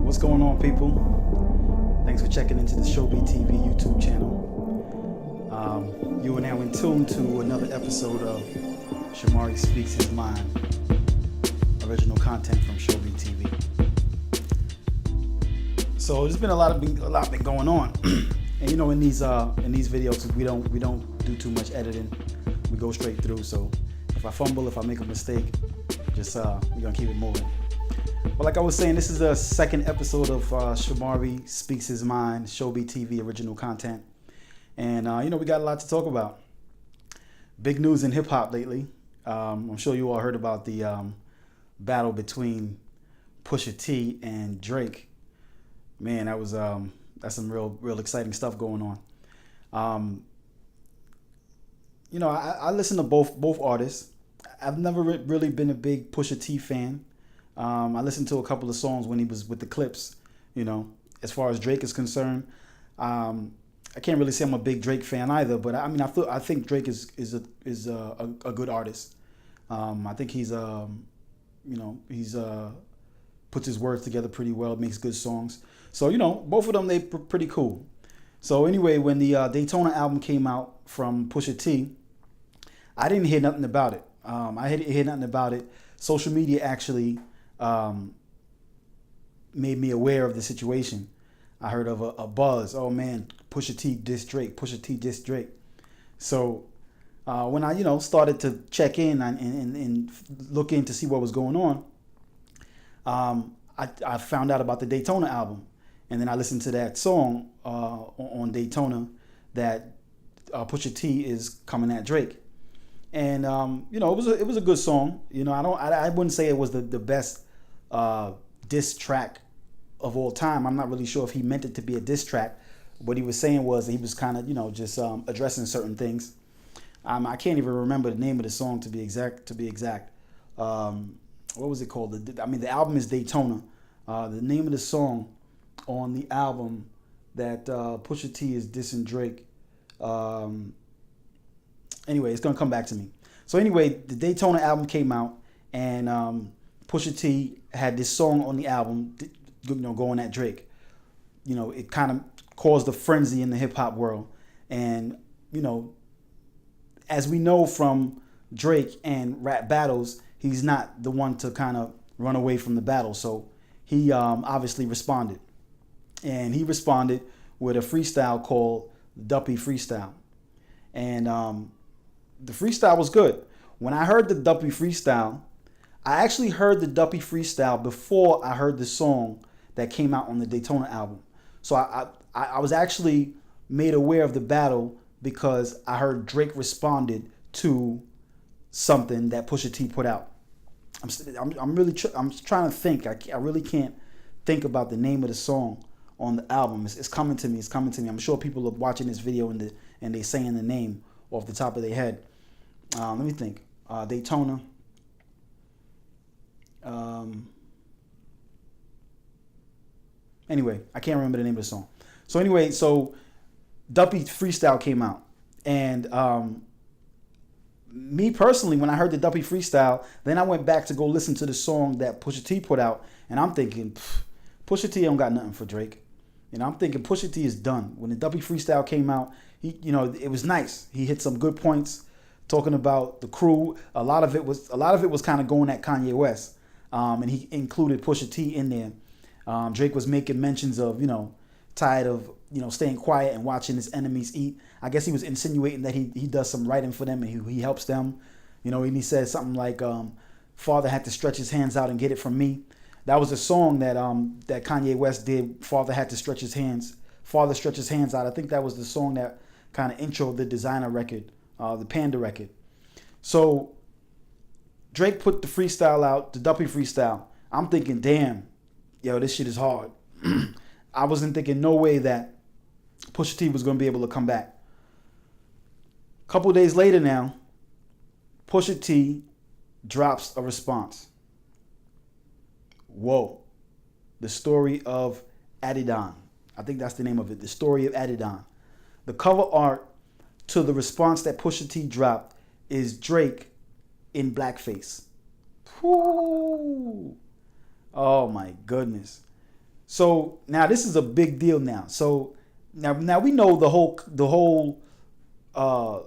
What's going on, people? Thanks for checking into the ShowBTV YouTube channel. You are now in tune to another episode of Shomari Speaks His Mind, original content from ShowBTV. So there's been a lot been going on, and you know, in these videos we don't do too much editing. We go straight through. So if I fumble, if I make a mistake, just we're gonna keep it moving. But like I was saying, this is the second episode of Shomari Speaks His Mind, ShowBTV original content. And you know, we got a lot to talk about. Big news in hip hop lately. I'm sure you all heard about the battle between Pusha T and Drake. Man, that was that's some real exciting stuff going on. You know, I listen to both artists. I've never really been a big Pusha T fan. I listened to a couple of songs when he was with the Clips. You know, as far as Drake is concerned, I can't really say I'm a big Drake fan either. But I mean, I think Drake is a good artist. I think he's puts his words together pretty well, makes good songs. So you know, both of them they pretty cool. So anyway, when the Daytona album came out from Pusha T, I didn't hear nothing about it. I didn't hear nothing about it. Social media actually made me aware of the situation. I heard of a buzz. Oh man, Pusha T diss Drake. Pusha T diss Drake. So when I started to check in and look in to see what was going on, I found out about the Daytona album, and then I listened to that song on Daytona that Pusha T is coming at Drake. And you know, it was a good song. You know, I wouldn't say it was the best diss track of all time. I'm not really sure if he meant it to be a diss track. What he was saying was he was kind of just addressing certain things. I can't even remember the name of the song to be exact. What was it called? The album is Daytona. The name of the song on the album that Pusha T is dissing Drake. Anyway, it's gonna come back to me. So anyway, the Daytona album came out, and Pusha T had this song on the album, going at Drake. You know, it kind of caused a frenzy in the hip hop world, and you know, as we know from Drake and rap battles, he's not the one to kind of run away from the battle. So he obviously responded, and he responded with a freestyle called Duppy Freestyle, and the freestyle was good. When I heard the Duppy Freestyle, I actually heard the Duppy Freestyle before I heard the song that came out on the Daytona album. So I was actually made aware of the battle because I heard Drake responded to something that Pusha T put out. I'm trying to think. I really can't think about the name of the song on the album. It's coming to me. It's coming to me. I'm sure people are watching this video and they saying the name off the top of their head. Let me think. Daytona. Anyway, I can't remember the name of the song. So anyway, Duppy Freestyle came out, and me personally, when I heard the Duppy Freestyle, then I went back to go listen to the song that Pusha T put out, and I'm thinking, Pusha T don't got nothing for Drake. You know, I'm thinking Pusha T is done. When the Duppy Freestyle came out, it was nice. He hit some good points, talking about the crew. A lot of it was kind of going at Kanye West, and he included Pusha T in there. Drake was making mentions of, tired of, staying quiet and watching his enemies eat. I guess he was insinuating that he does some writing for them and he helps them. And he said something like, Father had to stretch his hands out and get it from me. That was a song that Kanye West did. Father had to stretch his hands. Father stretch his hands out. I think that was the song that kind of introed the Designer record, the Panda record. So Drake put the freestyle out, the Duppy Freestyle. I'm thinking, damn, yo, this shit is hard. I wasn't thinking no way that Pusha T was going to be able to come back. A couple of days later now, Pusha T drops a response. Whoa. The story of Adidon. I think that's the name of it. The story of Adidon. The cover art to the response that Pusha T dropped is Drake in blackface. Whoo. Oh my goodness. So now this is a big deal now. So now we know the whole uh,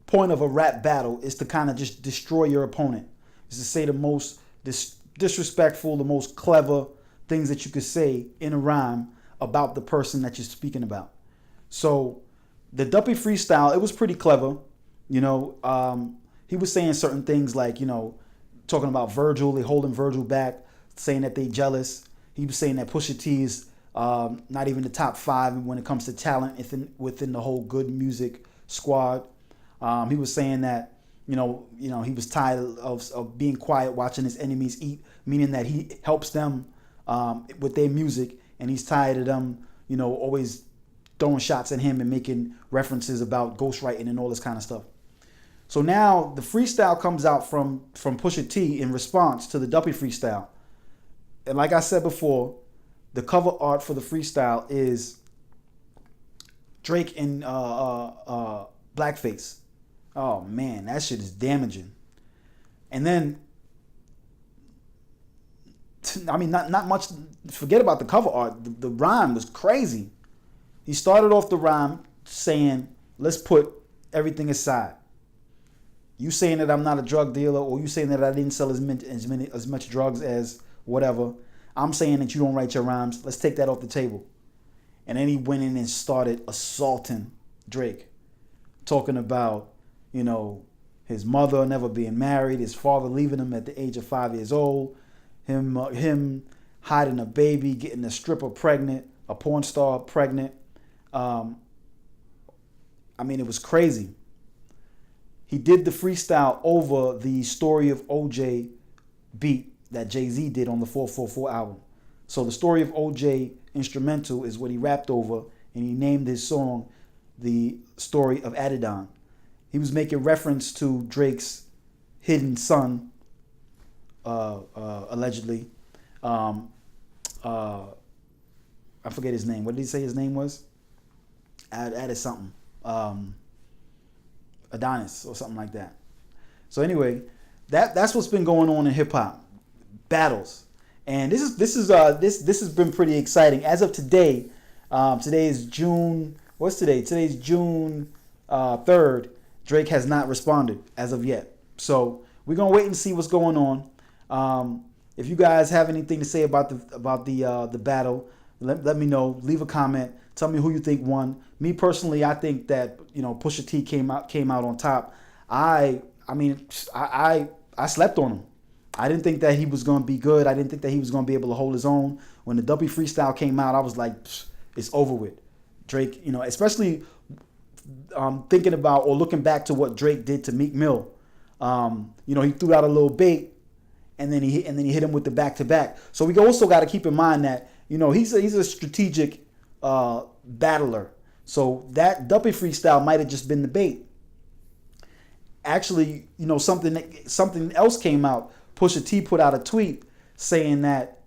point of a rap battle is to kind of just destroy your opponent. Is to say the most disrespectful, the most clever things that you could say in a rhyme about the person that you're speaking about. So the Duppy freestyle, it was pretty clever. You know, he was saying certain things like, you know, talking about Virgil, they holding Virgil back, saying that they jealous. He was saying that Pusha T is not even the top 5 when it comes to talent within the whole good music squad. He was saying that, he was tired of being quiet, watching his enemies eat, meaning that he helps them with their music, and he's tired of them, always throwing shots at him and making references about ghostwriting and all this kind of stuff. So now the freestyle comes out from Pusha T in response to the Duppy freestyle. And like I said before, the cover art for the freestyle is Drake in blackface. Oh man, that shit is damaging. And then, I mean, not much. Forget about the cover art. The rhyme was crazy. He started off the rhyme saying, "Let's put everything aside. You saying that I'm not a drug dealer, or you saying that I didn't sell as much drugs as whatever. I'm saying that you don't write your rhymes. Let's take that off the table." And then he went in and started assaulting Drake, talking about, his mother never being married, his father leaving him at the age of 5 years old, him hiding a baby, getting a stripper pregnant, a porn star pregnant. I mean, it was crazy. He did the freestyle over the Story of OJ beat that Jay-Z did on the 444 album. So the Story of OJ instrumental is what he rapped over, and he named his song The Story of Adidon. He was making reference to Drake's hidden son, allegedly. I forget his name. What did he say his name was? Added something. Adonis or something like that. So anyway, that's what's been going on in hip hop battles, and this has been pretty exciting as of today. Today is June. What's today? Today's June 3rd. Drake has not responded as of yet, so we're gonna wait and see what's going on. If you guys have anything to say about the battle, let me know. Leave a comment. Tell me who you think won. Me personally, I think that Pusha T came out on top. I slept on him. I didn't think that he was going to be good. I didn't think that he was going to be able to hold his own. When the Duppy freestyle came out, I was like, it's over with. Drake, especially thinking about or looking back to what Drake did to Meek Mill. He threw out a little bait, and then he hit him with the back-to-back. So we also got to keep in mind that he's a strategic battler. So that Duppy freestyle might have just been the bait. Actually, something else came out. Pusha T put out a tweet saying that,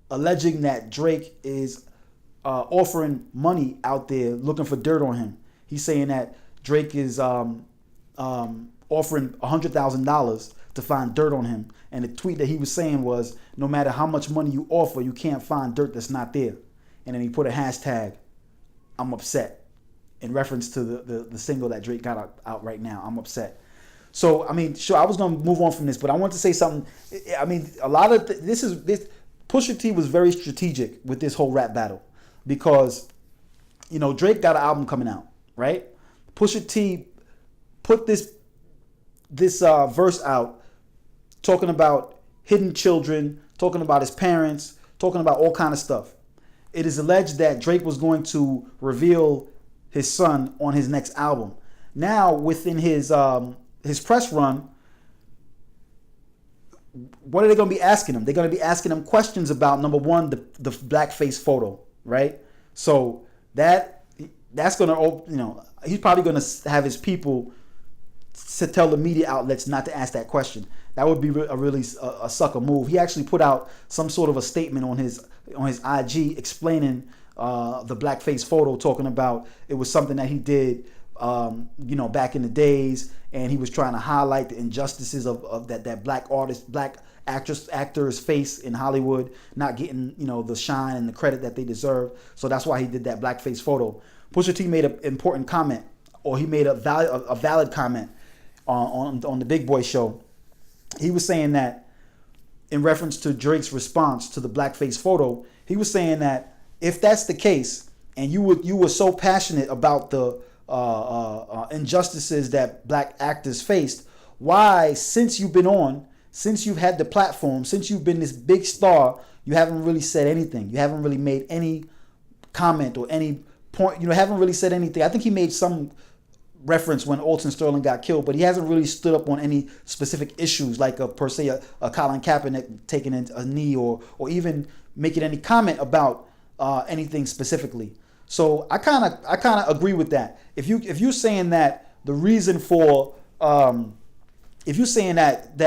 alleging that Drake is offering money out there looking for dirt on him. He's saying that Drake is offering $100,000 to find dirt on him. And the tweet that he was saying was, no matter how much money you offer, you can't find dirt that's not there. And then he put a hashtag, "I'm upset," in reference to the single that Drake got out right now, "I'm upset." So, I mean, sure, I was going to move on from this, but I want to say something. I mean, a lot of this Pusha T was very strategic with this whole rap battle because, Drake got an album coming out, right? Pusha T put this verse out talking about hidden children, talking about his parents, talking about all kind of stuff. It is alleged that Drake was going to reveal his son on his next album. Now, within his press run, what are they going to be asking him? They're going to be asking him questions about, number one, the blackface photo, right? So that's going to, he's probably going to have his people to tell the media outlets not to ask that question. That would be a really sucker move. He actually put out some sort of a statement on his IG explaining the blackface photo, talking about it was something that he did back in the days, and he was trying to highlight the injustices of that black actors face in Hollywood not getting, you know, the shine and the credit that they deserve. So that's why he did that blackface photo. Pusha T made an important comment, or he made a valid comment on the Big Boy show. He was saying that, in reference to Drake's response to the blackface photo, he was saying that if that's the case, and you were so passionate about the injustices that black actors faced, why, since you've been on, since you've had the platform, since you've been this big star, you haven't really said anything? You haven't really made any comment or any point, you know, haven't really said anything. I think he made some reference when Alton Sterling got killed, but he hasn't really stood up on any specific issues, like per se a Colin Kaepernick taking a knee, or even making any comment about anything specifically. So I kind of agree with that. If you're saying that the reason for if you're saying that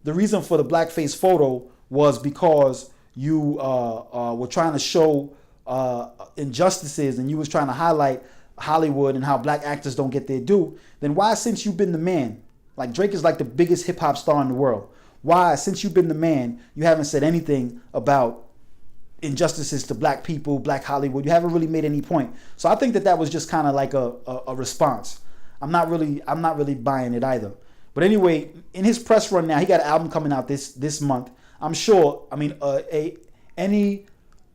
the reason for the blackface photo was because you were trying to show injustices, and you was trying to highlight Hollywood and how black actors don't get their due, then why, since you've been the man, like Drake is like the biggest hip hop star in the world, why, since you've been the man, you haven't said anything about injustices to black people, black Hollywood? You haven't really made any point. So I think that was just kind of like a response. I'm not really buying it either. But anyway, in his press run now, he got an album coming out this month. I'm sure, I mean, any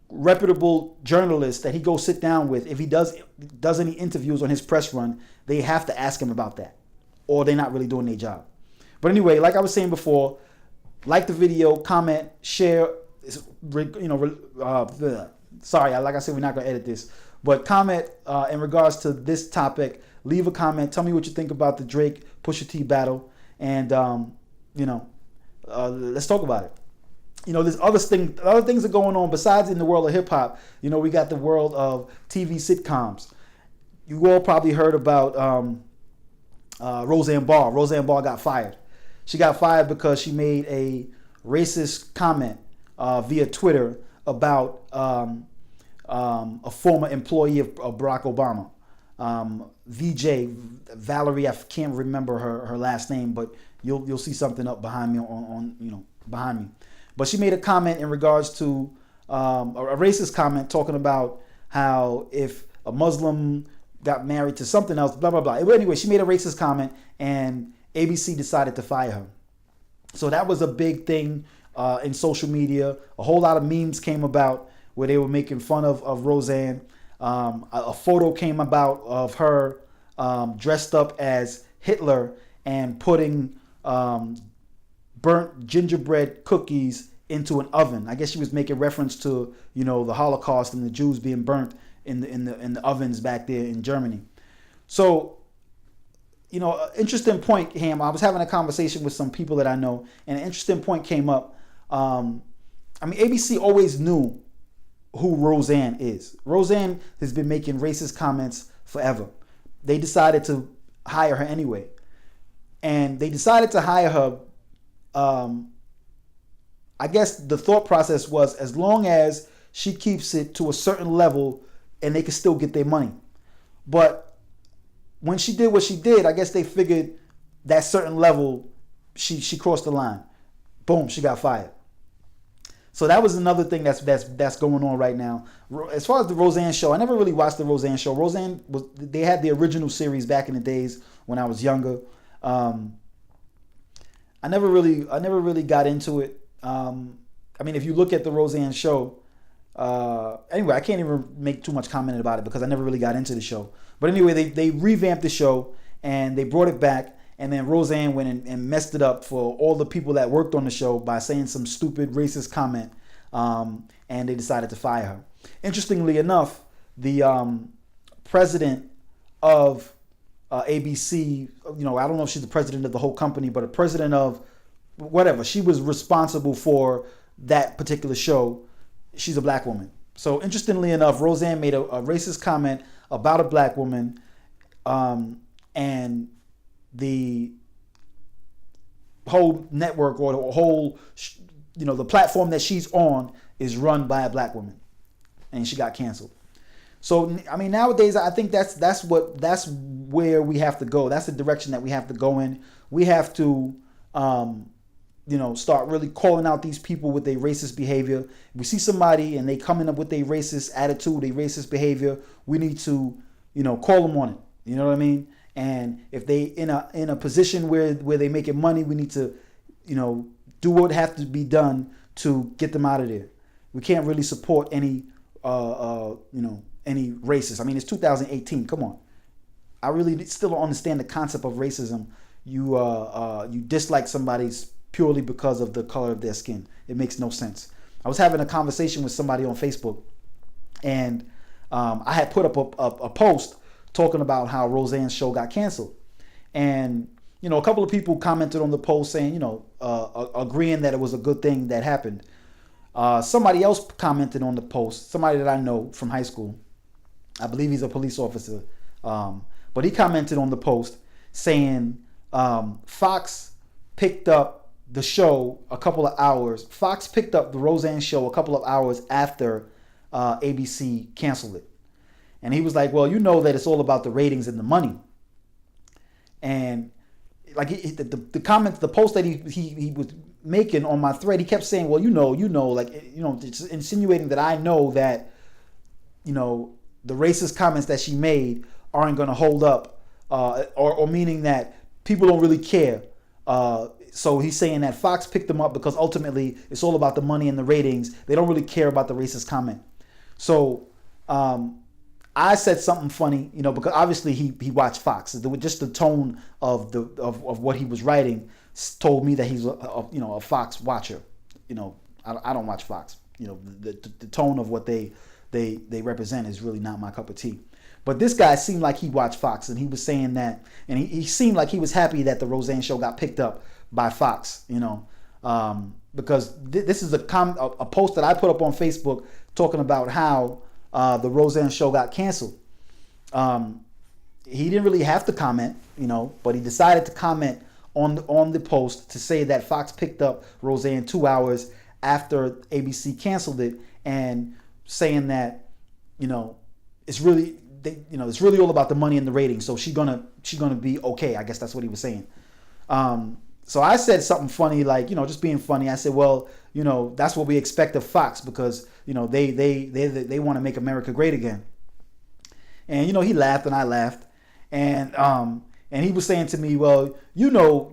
reputable journalist that he goes sit down with, if he does any interviews on his press run, they have to ask him about that, or they're not really doing their job. But anyway, like I was saying before, like the video, comment, share. You know, sorry, like I said, we're not gonna edit this, but comment in regards to this topic. Leave a comment. Tell me what you think about the Drake Pusha T battle, and you know, let's talk about it. You know, there's other things are going on besides in the world of hip hop. You know, we got the world of TV sitcoms. You all probably heard about Roseanne Barr. Roseanne Barr got fired. She got fired because she made a racist comment via Twitter about a former employee of Barack Obama. VJ Valerie, I can't remember her last name, but you'll see something up behind me behind me. But she made a comment in regards to a racist comment, talking about how if a Muslim got married to something else, blah blah blah. Anyway, she made a racist comment, and ABC decided to fire her. So that was a big thing in social media. A whole lot of memes came about where they were making fun of Roseanne. A photo came about of her dressed up as Hitler and putting burnt gingerbread cookies into an oven. I guess she was making reference to, you know, the Holocaust and the Jews being burnt in the ovens back there in Germany. So, you know, an interesting point, Ham. I was having a conversation with some people that I know, and an interesting point came up. I mean, ABC always knew who Roseanne is. Roseanne has been making racist comments forever. They decided to hire her anyway. And they decided to hire her, I guess the thought process was, as long as she keeps it to a certain level and they can still get their money. But when she did what she did, I guess they figured that certain level, she crossed the line. Boom, she got fired. So that was another thing that's going on right now. As far as the Roseanne show, I never really watched the Roseanne show. They had the original series back in the days when I was younger. I never really got into it. I mean, if you look at the Roseanne show, anyway, I can't even make too much comment about it because I never really got into the show. But anyway, they revamped the show and they brought it back. And then Roseanne went and messed it up for all the people that worked on the show by saying some stupid racist comment, and they decided to fire her. Interestingly enough, the president of ABC, you know, I don't know if she's the president of the whole company, but a president of whatever, she was responsible for that particular show. She's a black woman. So interestingly enough, Roseanne made a racist comment about a black woman, and the whole network, or the whole, you know, the platform that she's on is run by a black woman, and she got canceled. So I mean, nowadays I think that's where we have to go. That's the direction that we have to go in. We have to start really calling out these people with their racist behavior. If we see somebody and they coming up with their racist attitude, their racist behavior, we need to, call them on it. You know what I mean? And if they in a position where they making money, we need to, do what have to be done to get them out of there. We can't really support any racists. I mean, it's 2018. Come on. I really still don't understand the concept of racism. You dislike somebody's purely because of the color of their skin. It makes no sense. I was having a conversation with somebody on Facebook, and I had put up a post talking about how Roseanne's show got canceled. And, a couple of people commented on the post saying, agreeing that it was a good thing that happened. Somebody else commented on the post, somebody that I know from high school. I believe he's a police officer. But he commented on the post saying Fox picked up the show a couple of hours. Fox picked up the Roseanne show a couple of hours after ABC canceled it. And he was like, well, that it's all about the ratings and the money. And like the comments, the post that he was making on my thread, he kept saying, well, it's insinuating that I know that, the racist comments that she made aren't going to hold up, or meaning that people don't really care. So he's saying that Fox picked them up because ultimately it's all about the money and the ratings. They don't really care about the racist comment. So I said something funny, because obviously he watched Fox. Just the tone of what he was writing told me that he's a Fox watcher. I don't watch Fox. The tone of what they represent is really not my cup of tea. But this guy seemed like he watched Fox, and he was saying that, and he seemed like he was happy that the Roseanne show got picked up by Fox, because this is a post that I put up on Facebook talking about how the Roseanne show got canceled. He didn't really have to comment, but he decided to comment on the post to say that Fox picked up Roseanne 2 hours after ABC canceled it, and saying that, it's really it's really all about the money and the ratings. So she's gonna be okay. I guess that's what he was saying. So I said something funny, like, just being funny. I said, well, that's what we expect of Fox, because, they want to make America great again. And, he laughed and I laughed. And he was saying to me, well, that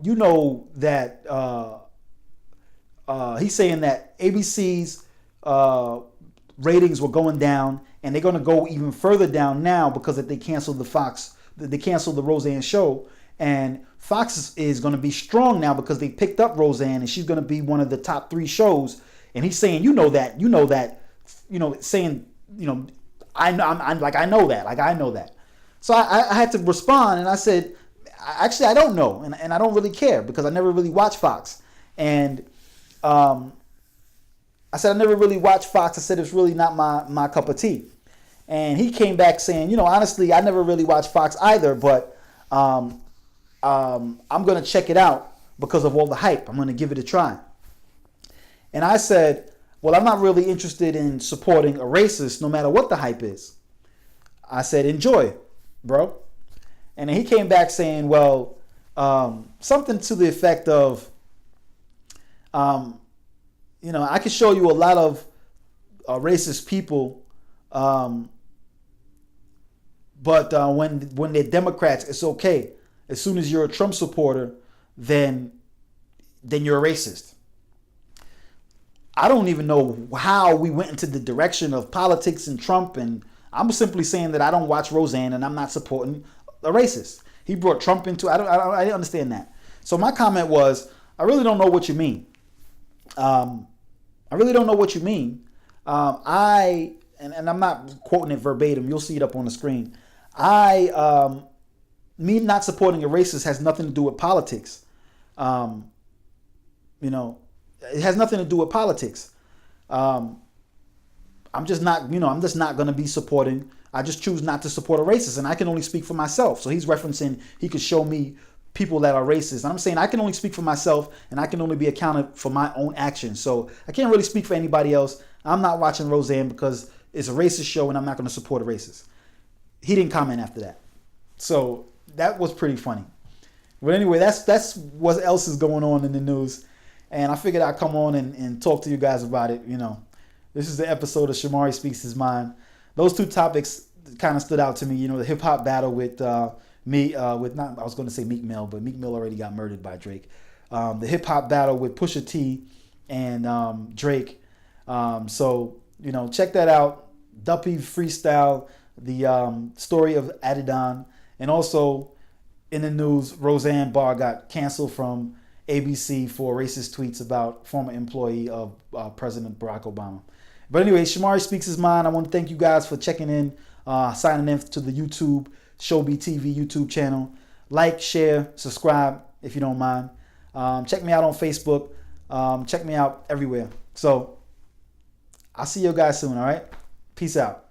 he's saying that ABC's ratings were going down, and they're going to go even further down now because they canceled the Roseanne show. And Fox is going to be strong now because they picked up Roseanne, and she's going to be one of the top 3 shows. And he's saying, saying, I know that. So I had to respond, and I said, actually, I don't know, and I don't really care because I never really watched Fox. And I said I never really watched Fox. I said it's really not my cup of tea. And he came back saying, honestly, I never really watched Fox either, but I'm going to check it out because of all the hype. I'm going to give it a try. And I said, well, I'm not really interested in supporting a racist no matter what the hype is. I said, enjoy, bro. And then he came back saying, well, something to the effect of, I could show you a lot of racist people, but when they're Democrats, it's okay. As soon as you're a Trump supporter, then you're a racist. I don't even know how we went into the direction of politics and Trump, and I'm simply saying that I don't watch Roseanne and I'm not supporting a racist. He brought Trump into I didn't understand that. So my comment was, I really don't know what you mean. I really don't know what you mean. And I'm not quoting it verbatim. You'll see it up on the screen. Me not supporting a racist has nothing to do with politics. It has nothing to do with politics. I'm just not going to be supporting. I just choose not to support a racist, and I can only speak for myself. So he's referencing, he could show me people that are racist. And I'm saying I can only speak for myself, and I can only be accounted for my own actions. So I can't really speak for anybody else. I'm not watching Roseanne because it's a racist show, and I'm not going to support a racist. He didn't comment after that. So that was pretty funny. But anyway, that's what else is going on in the news. and I figured I'd come on and talk to you guys about it. You know, this is the episode of Shomari Speaks His Mind. Those two topics kind of stood out to me. You know, the hip hop battle with I was going to say Meek Mill, but Meek Mill already got murdered by Drake. The hip hop battle with Pusha T and Drake. So, you know, check that out. W Freestyle, the story of Adidon. And also in the news, Roseanne Barr got canceled from ABC for racist tweets about former employee of President Barack Obama. But anyway, Shomari Speaks His Mind. I want to thank you guys for checking in, signing in to the YouTube, ShowBTV YouTube channel. Like, share, subscribe if you don't mind. Check me out on Facebook. Check me out everywhere. So I'll see you guys soon, all right? Peace out.